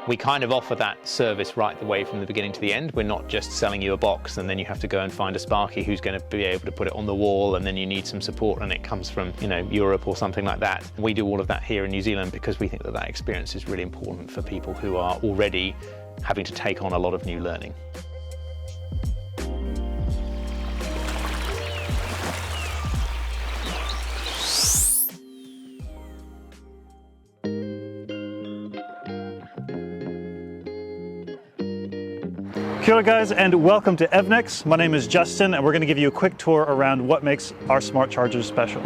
We kind of offer that service right the way from the beginning to the end. We're not just selling you a box and then you have to go and find a Sparky who's going to be able to put it on the wall, and then you need some support and it comes from, Europe or something like that. We do all of that here in New Zealand because we think that that experience is really important for people who are already having to take on a lot of new learning. Kia ora guys, and welcome to Evnex. My name is Justin and we're going to give you a quick tour around what makes our smart chargers special.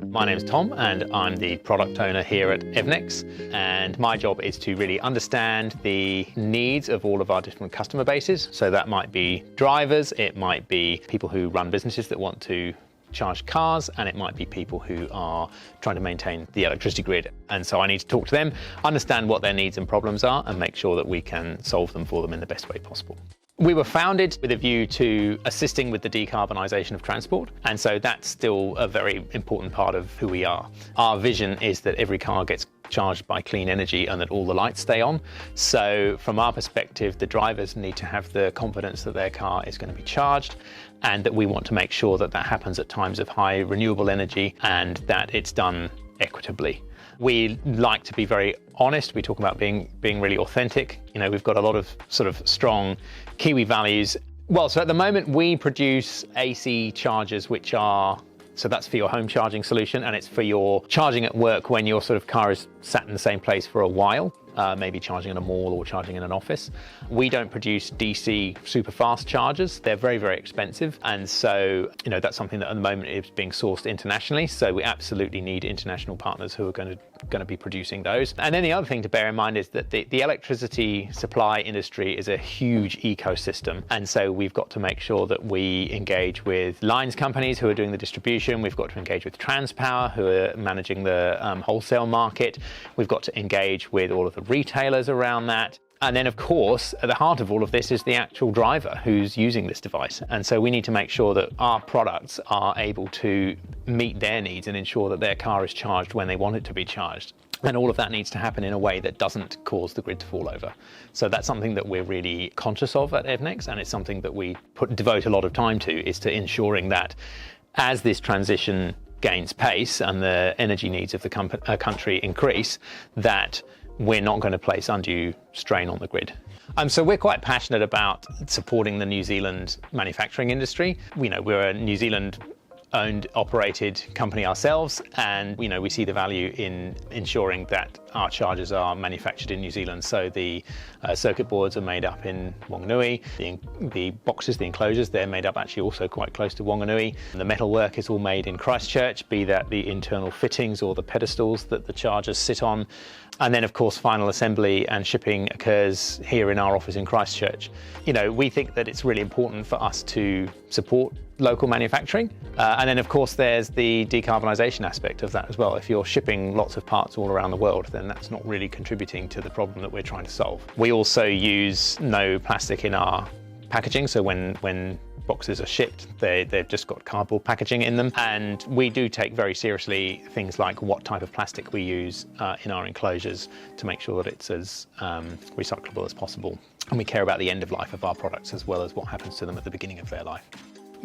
My name's Tom and I'm the product owner here at Evnex, and my job is to really understand the needs of all of our different customer bases. So that might be drivers, it might be people who run businesses that want to charge cars, and it might be people who are trying to maintain the electricity grid. And so I need to talk to them, understand what their needs and problems are, and make sure that we can solve them for them in the best way possible. We were founded with a view to assisting with the decarbonisation of transport, and so that's still a very important part of who we are. Our vision is that every car gets charged by clean energy and that all the lights stay on. So from our perspective, the drivers need to have the confidence that their car is going to be charged, and that we want to make sure that that happens at times of high renewable energy and that it's done equitably. We like to be very honest. We talk about being really authentic. We've got a lot of sort of strong Kiwi values. Well, so at the moment we produce AC chargers, so that's for your home charging solution, and it's for your charging at work when your sort of car is sat in the same place for a while, maybe charging in a mall or charging in an office. We don't produce DC super fast chargers. They're very, very expensive. And so, that's something that at the moment is being sourced internationally. So we absolutely need international partners who are going to be producing those. And then the other thing to bear in mind is that the electricity supply industry is a huge ecosystem. And so we've got to make sure that we engage with lines companies who are doing the distribution. We've got to engage with Transpower, who are managing the wholesale market. We've got to engage with all of the retailers around that. And then, of course, at the heart of all of this is the actual driver who's using this device. And so we need to make sure that our products are able to meet their needs and ensure that their car is charged when they want it to be charged. And all of that needs to happen in a way that doesn't cause the grid to fall over. So that's something that we're really conscious of at Evnex, and it's something that we devote a lot of time to, is to ensuring that as this transition gains pace and the energy needs of the country increase, that we're not going to place undue strain on the grid. So we're quite passionate about supporting the New Zealand manufacturing industry. We're a New Zealand owned, operated company ourselves, and we see the value in ensuring that our chargers are manufactured in New Zealand. So the circuit boards are made up in Wanganui, the boxes, the enclosures, they're made up actually also quite close to Wanganui. The metalwork is all made in Christchurch, be that the internal fittings or the pedestals that the chargers sit on. And then, of course, final assembly and shipping occurs here in our office in Christchurch. We think that it's really important for us to support local manufacturing. And then, of course, there's the decarbonisation aspect of that as well. If you're shipping lots of parts all around the world, then that's not really contributing to the problem that we're trying to solve. We also use no plastic in our packaging. So when boxes are shipped, they've just got cardboard packaging in them. And we do take very seriously things like what type of plastic we use in our enclosures to make sure that it's as recyclable as possible. And we care about the end of life of our products as well as what happens to them at the beginning of their life.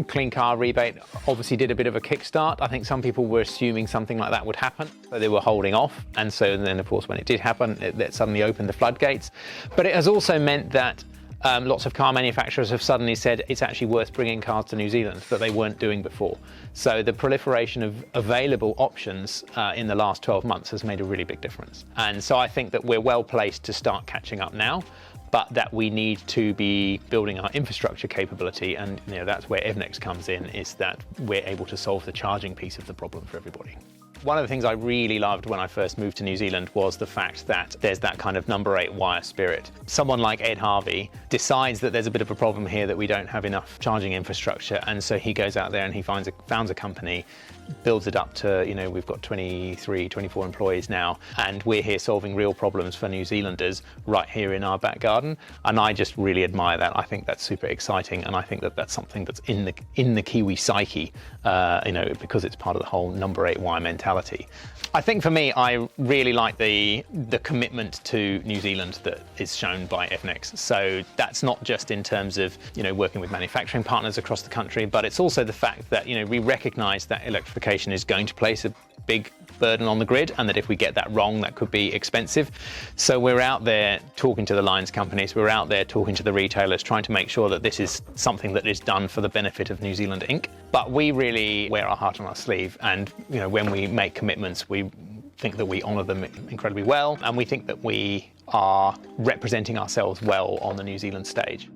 Clean car rebate obviously did a bit of a kickstart. I think some people were assuming something like that would happen, so they were holding off. And so then, of course, when it did happen, it suddenly opened the floodgates. But it has also meant that lots of car manufacturers have suddenly said it's actually worth bringing cars to New Zealand that they weren't doing before. So the proliferation of available options in the last 12 months has made a really big difference. And so I think that we're well placed to start catching up now, but that we need to be building our infrastructure capability, and that's where Evnex comes in, is that we're able to solve the charging piece of the problem for everybody. One of the things I really loved when I first moved to New Zealand was the fact that there's that kind of number 8 wire spirit. Someone like Ed Harvey decides that there's a bit of a problem here, that we don't have enough charging infrastructure, and so he goes out there and he founds a company builds it up to, we've got 23, 24 employees now, and we're here solving real problems for New Zealanders right here in our back garden. And I just really admire that. I think that's super exciting, and I think that that's something that's in the Kiwi psyche, because it's part of the whole number 8 why mentality. I think for me, I really like the commitment to New Zealand that is shown by Evnex. So that's not just in terms of working with manufacturing partners across the country, but it's also the fact that we recognise that electrification is going to place a big burden on the grid, and that if we get that wrong, that could be expensive. So we're out there talking to the lines companies, we're out there talking to the retailers, trying to make sure that this is something that is done for the benefit of New Zealand Inc. But we really wear our heart on our sleeve, and when we make commitments, we think that we honour them incredibly well, and we think that we are representing ourselves well on the New Zealand stage.